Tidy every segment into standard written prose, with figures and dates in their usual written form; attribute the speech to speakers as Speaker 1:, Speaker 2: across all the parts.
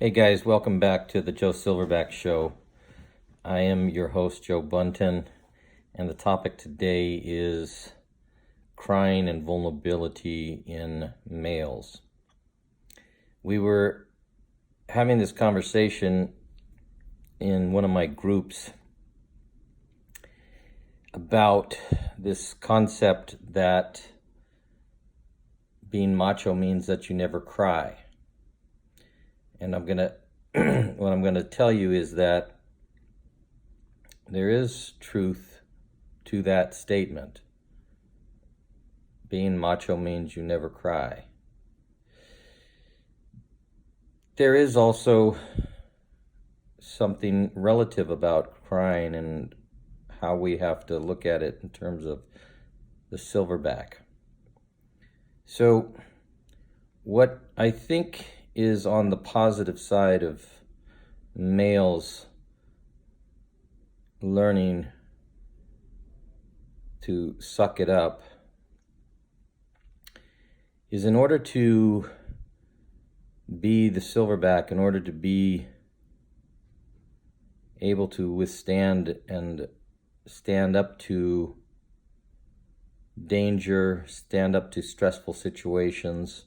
Speaker 1: Hey guys, welcome back to the Joe Silverback Show. I am your host, Joe Bunton, and the topic today is crying and vulnerability in males. We were having this conversation in one of my groups about this concept that being macho means that you never cry. And what I'm gonna tell you is that there is truth to that statement. Being macho means you never cry. There is also something relative about crying and how we have to look at it in terms of the silverback. So what I think is on the positive side of males learning to suck it up is, in order to be the silverback, in order to be able to withstand and stand up to danger, stand up to stressful situations,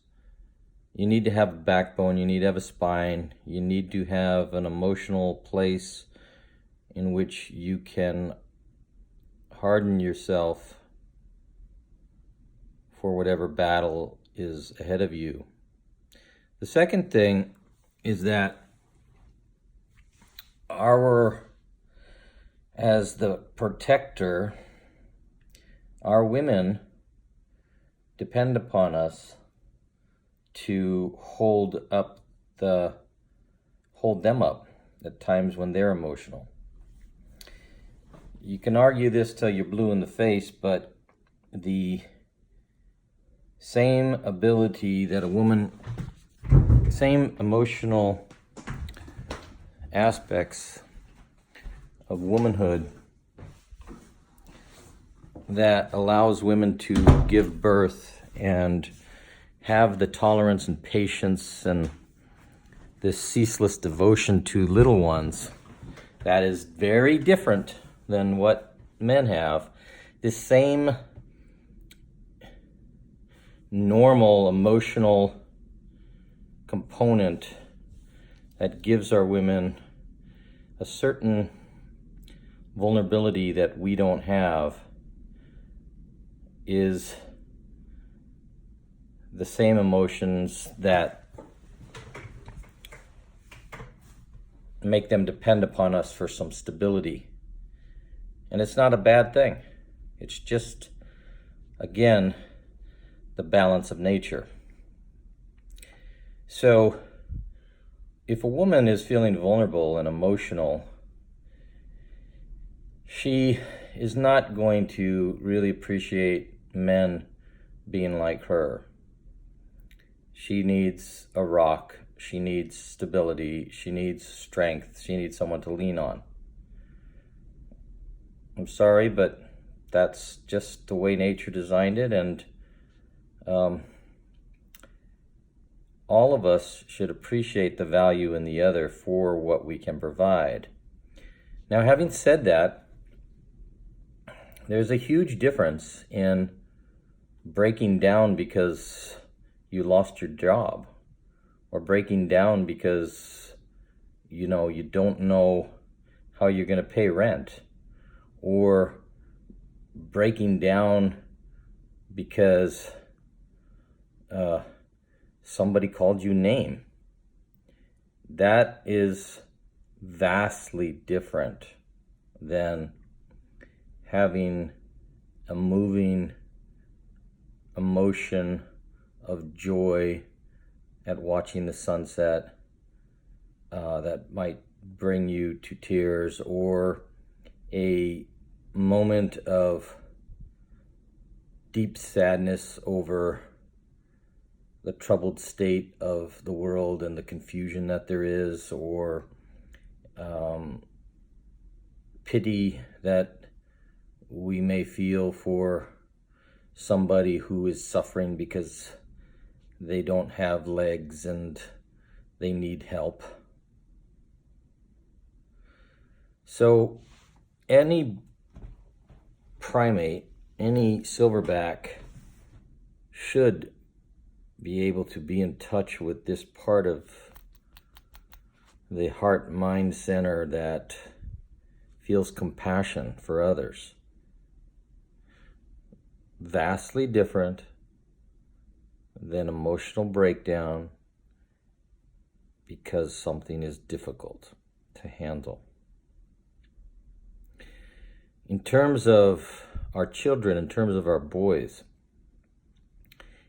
Speaker 1: you need to have a backbone, you need to have a spine, you need to have an emotional place in which you can harden yourself for whatever battle is ahead of you. The second thing is that as the protector, our women depend upon us to hold them up at times when they're emotional. You can argue this till you're blue in the face, but the same ability that same emotional aspects of womanhood that allows women to give birth and have the tolerance and patience and this ceaseless devotion to little ones that is very different than what men have. This same normal emotional component that gives our women a certain vulnerability that we don't have is the same emotions that make them depend upon us for some stability. And it's not a bad thing. It's just, again, the balance of nature. So if a woman is feeling vulnerable and emotional, she is not going to really appreciate men being like her. She needs a rock, she needs stability, she needs strength, she needs someone to lean on. I'm sorry, but that's just the way nature designed it, and all of us should appreciate the value in the other for what we can provide. Now, having said that, there's a huge difference in breaking down because you lost your job, or breaking down because you don't know how you're going to pay rent, or breaking down because somebody called you name. That is vastly different than having a moving emotion of joy at watching the sunset that might bring you to tears, or a moment of deep sadness over the troubled state of the world and the confusion that there is, or pity that we may feel for somebody who is suffering because they don't have legs and they need help. So any primate, any silverback should be able to be in touch with this part of the heart-mind center that feels compassion for others. Vastly different than emotional breakdown because something is difficult to handle. In terms of our children, in terms of our boys,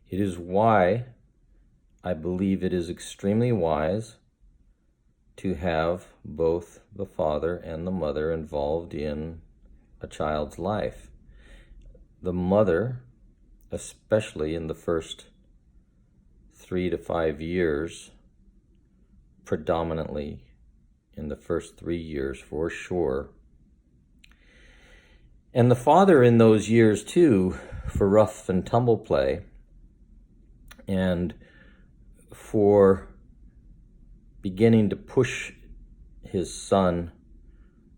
Speaker 1: it is why I believe it is extremely wise to have both the father and the mother involved in a child's life. The mother, especially in the first 3 to 5 years, predominantly in the first 3 years for sure. And the father in those years too, for rough and tumble play, and for beginning to push his son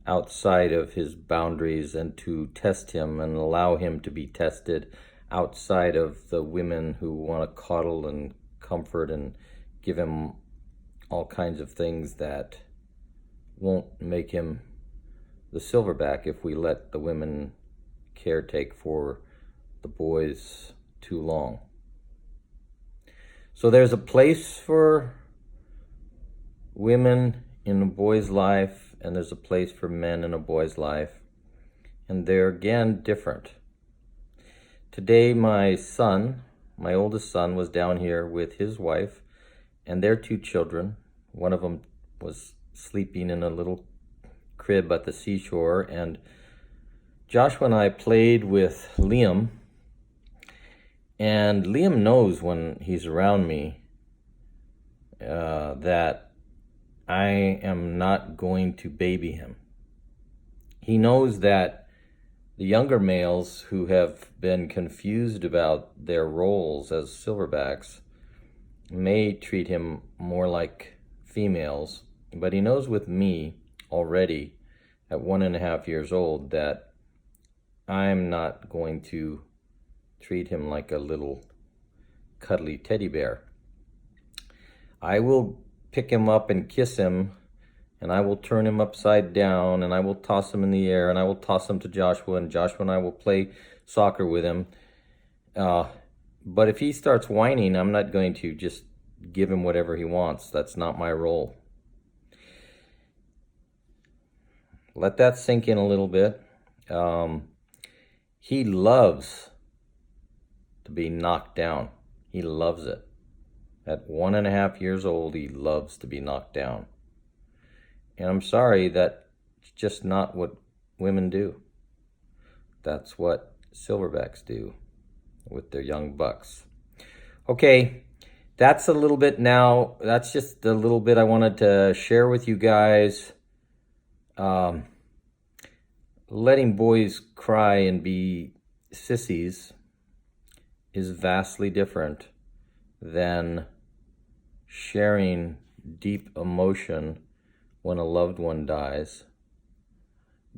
Speaker 1: outside of his boundaries and to test him and allow him to be tested outside of the women who want to coddle and comfort and give him all kinds of things that won't make him the silverback if we let the women caretake for the boys too long. So there's a place for women in a boy's life, and there's a place for men in a boy's life, and they're again different. Today my oldest son, was down here with his wife and their 2 children. One of them was sleeping in a little crib at the seashore, and Joshua and I played with Liam, and Liam knows when he's around me that I am not going to baby him. He knows that the younger males who have been confused about their roles as silverbacks may treat him more like females, but he knows with me already at 1.5 years old that I'm not going to treat him like a little cuddly teddy bear. I will pick him up and kiss him, and I will turn him upside down, and I will toss him in the air, and I will toss him to Joshua, and Joshua and I will play soccer with him. But if he starts whining, I'm not going to just give him whatever he wants. That's not my role. Let that sink in a little bit. He loves to be knocked down. He loves it. At 1.5 years old, he loves to be knocked down. And I'm sorry, that's just not what women do. That's what silverbacks do with their young bucks. Okay, that's a little bit now. That's just a little bit I wanted to share with you guys. Letting boys cry and be sissies is vastly different than sharing deep emotion when a loved one dies,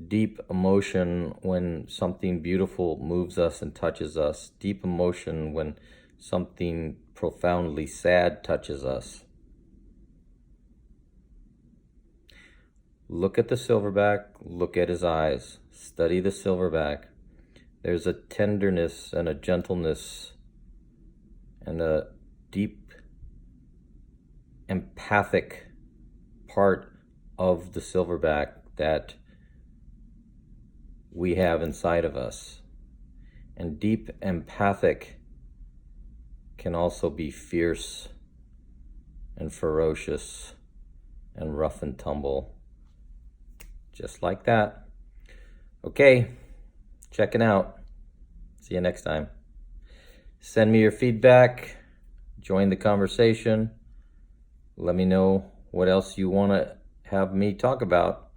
Speaker 1: deep emotion when something beautiful moves us and touches us, deep emotion when something profoundly sad touches us. Look at the silverback, look at his eyes, study the silverback. There's a tenderness and a gentleness and a deep empathic part of the silverback that we have inside of us. And deep empathic can also be fierce and ferocious and rough and tumble. Just like that. Okay, checking out. See you next time. Send me your feedback. Join the conversation. Let me know what else you want to have me talk about.